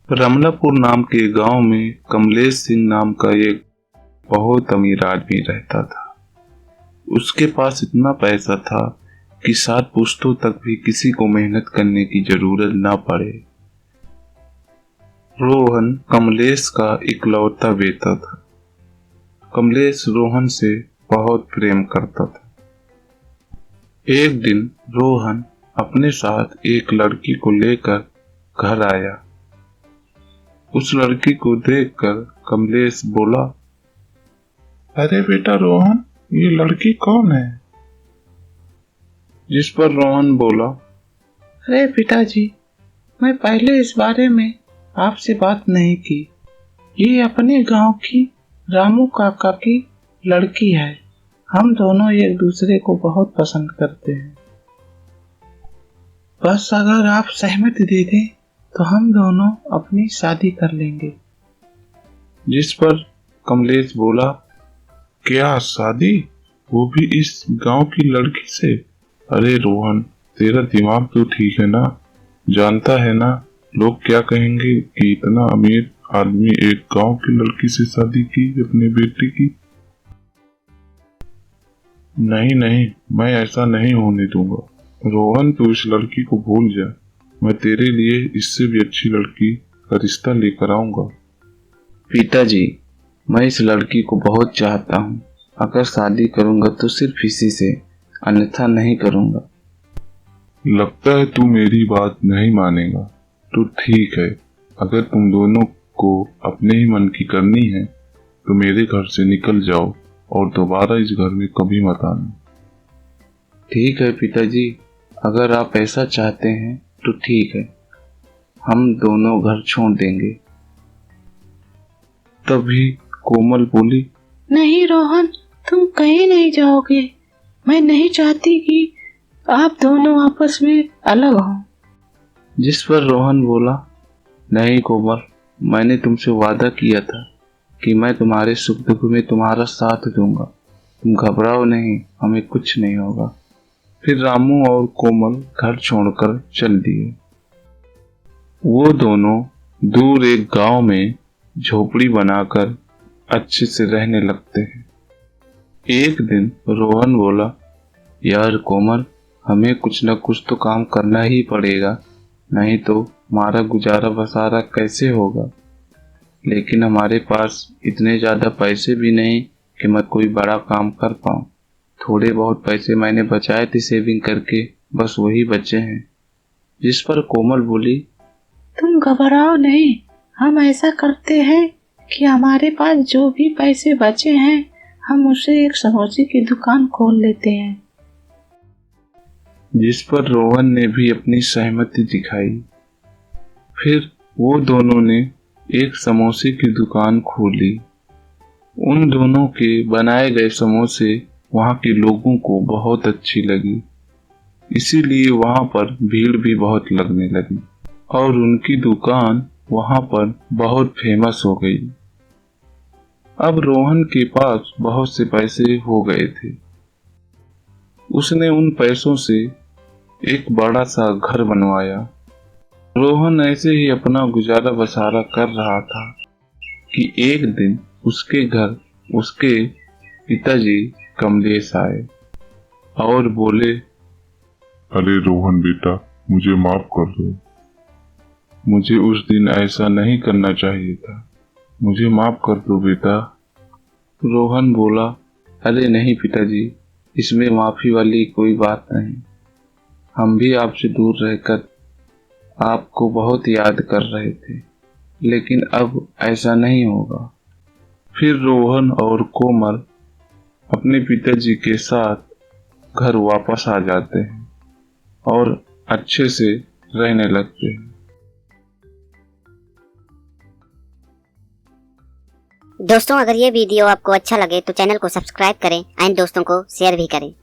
रमलापुर नाम के गांव में कमलेश सिंह नाम का एक बहुत अमीर आदमी रहता था। उसके पास इतना पैसा था कि 7 पुश्तों तक भी किसी को मेहनत करने की जरूरत न पड़े। रोहन कमलेश का इकलौता बेटा था। कमलेश रोहन से बहुत प्रेम करता था। एक दिन रोहन अपने साथ एक लड़की को लेकर घर आया। उस लड़की को देखकर कमलेश बोला, अरे बेटा रोहन, ये लड़की कौन है? जिस पर रोहन बोला, अरे पिताजी, मैं पहले इस बारे में आपसे बात नहीं की। ये अपने गांव की रामू काका की लड़की है। हम दोनों एक दूसरे को बहुत पसंद करते हैं। बस अगर आप सहमति दे दें तो हम दोनों अपनी शादी कर लेंगे। जिस पर कमलेश बोला, क्या शादी? वो भी इस गांव की लड़की से? अरे रोहन, तेरा दिमाग तो ठीक है ना? जानता है ना लोग क्या कहेंगे कि इतना अमीर आदमी एक गांव की लड़की से शादी की अपने बेटे की। नहीं नहीं, मैं ऐसा नहीं होने दूंगा। रोहन, तू इस लड़की को भूल जा। मैं तेरे लिए इससे भी अच्छी लड़की का रिश्ता लेकर आऊंगा। पिताजी, मैं इस लड़की को बहुत चाहता हूँ। अगर शादी करूंगा तो सिर्फ इसी से, अन्यथा नहीं करूंगा। लगता है तू मेरी बात नहीं मानेगा। तो ठीक है, अगर तुम दोनों को अपने ही मन की करनी है तो मेरे घर से निकल जाओ और दोबारा इस घर में कभी मत आना। ठीक है पिताजी, अगर आप ऐसा चाहते हैं तो ठीक है, हम दोनों घर छोड़ देंगे। तभी कोमल बोली, नहीं रोहन, तुम कहीं नहीं जाओगे। मैं नहीं चाहती कि आप दोनों आपस में अलग हों। जिस पर रोहन बोला, नहीं कोमल, मैंने तुमसे वादा किया था कि मैं तुम्हारे सुख दुख में तुम्हारा साथ दूंगा। तुम घबराओ नहीं, हमें कुछ नहीं होगा। फिर रामू और कोमल घर छोड़कर चल दिए। वो दोनों दूर एक गांव में झोपड़ी बनाकर अच्छे से रहने लगते हैं। एक दिन रोहन बोला, यार कोमल, हमें कुछ न कुछ तो काम करना ही पड़ेगा, नहीं तो हमारा गुजारा बसारा कैसे होगा। लेकिन हमारे पास इतने ज्यादा पैसे भी नहीं कि मैं कोई बड़ा काम कर पाऊं। थोड़े बहुत पैसे मैंने बचाए थे सेविंग करके, बस वही बचे हैं। जिस पर कोमल बोली, तुम घबराओ नहीं, हम ऐसा करते हैं कि हमारे पास जो भी पैसे बचे हैं हम उसे एक समोसे की दुकान खोल लेते हैं। जिस पर रोहन ने भी अपनी सहमति दिखाई। फिर वो दोनों ने एक समोसे की दुकान खोली। उन दोनों के बनाए गए समोसे वहां के लोगों को बहुत अच्छी लगी, इसीलिए वहां पर भीड़ भी बहुत लगने लगी और उनकी दुकान वहां पर बहुत फेमस हो गई। अब रोहन के पास बहुत से पैसे हो गए थे। उसने उन पैसों से एक बड़ा सा घर बनवाया। रोहन ऐसे ही अपना गुजारा बसारा कर रहा था कि एक दिन उसके घर उसके पिताजी कमलेश आए और बोले, अरे रोहन बेटा, मुझे माफ कर दो। मुझे उस दिन ऐसा नहीं करना चाहिए था, मुझे माफ कर दो बेटा। रोहन बोला, अरे नहीं पिताजी, इसमें माफी वाली कोई बात नहीं। हम भी आपसे दूर रहकर आपको बहुत याद कर रहे थे, लेकिन अब ऐसा नहीं होगा। फिर रोहन और कोमल अपने पिताजी के साथ घर वापस आ जाते हैं और अच्छे से रहने लगते हैं। दोस्तों, अगर ये वीडियो आपको अच्छा लगे तो चैनल को सब्सक्राइब करें एंड दोस्तों को शेयर भी करें।